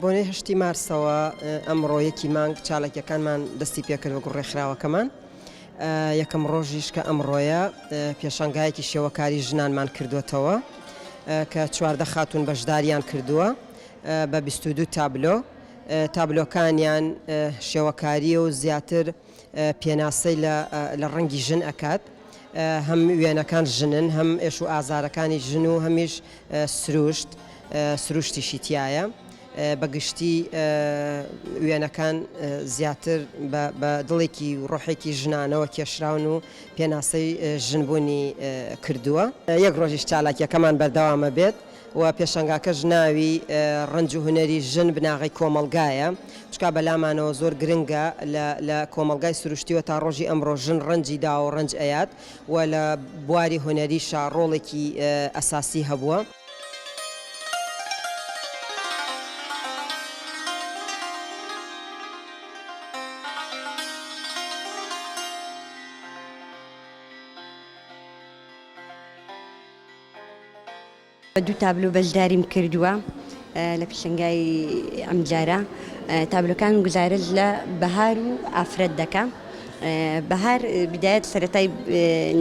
بۆنەی هەشتی مارسەوە ئەمڕۆ یەکی مانگ چالاکیەکانمان دەستی پێکرد بە گوڕێکخراوەکەمان. یەکەم ڕۆژیش کە ئەمڕۆیە پێشانگایەکی شێوەکاری ژنانمان کردوێتەوە کە 14 خاتون بەشداریان کردووە بە 22 تابلۆ. تابلۆکانیان شێوەکاریە و زیاتر پێناسەی لە ڕەنگی ژن ئەکات. هەم وێنەکان ژنن، هەم ئێش و ئازارەکانی ژن و هەمیش سروشتیشی تایە. بەگشتی وێنەکان زیاتر بە دڵێکی و ڕۆحێکی ژنانەوە کێشراون و پێناسەی ژنبوونی کردووە. یەک ڕۆژیش چالاکیەکەمان بەردەوامە بێت و پێشەنگاکەش ناوی ڕەنج و هونەری ژن بناغی کۆمەلگایە، چکا بەلامانەوە زۆر گرنگە لە کۆمەلگای سروشتیوە تا ڕۆژی ئەمڕۆ ژن ڕەنجی دا و ڕەنج ئەیات و لە بواری هونەریشا ڕۆڵێکی ئەساسی هەبووە. دوو تابلو بەشداریم کردووە لە پێشەنگای ئەم جارە. تابلۆکان گوزارش لە بەهار و ئافرەت دەکە. بەهار بدایەت سەرەتای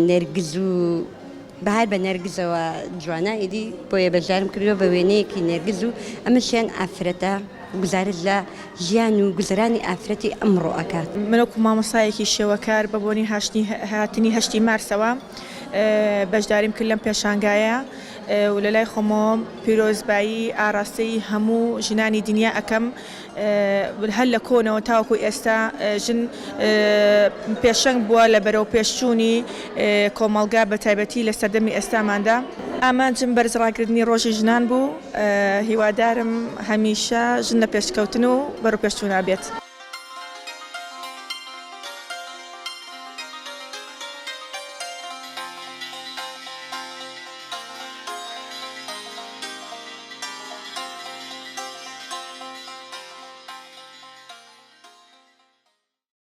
نێرگز و بەهار بە نێرگزەوە جوانە، ئیدی بۆیە بەشدارم کردووە بە وێنەیەکی نێرگز و ئەمەشیان ئافرەتە گوزارش لە ژیان و گوزرانی ئافرەتی ئەمڕۆ ئەکات. منوەکو مامۆسایەکی شێوەکار بە بۆنی هاتنی هەشتی مارسەوە بەشداریم کرد لەم پێشانگایە و لە لای خۆمەوە پیرۆزبایی ئاراستەی هەموو ژنانی دنیا ئەەکەم هەر لە کۆنەوە تاوەکو ئێستا ژن پێشەنگ بووە لە بەرەو پێشچوونی کۆمەلگا بە تایبەتی لە سەردەمی ئێستاماندا. ئامانجم بەرزڕاگرتنی ڕۆژی ژنان بوو. هیوادارم هەمیشە ژن لە پێشکەوتن و بەرەو پێشچوون نابێت.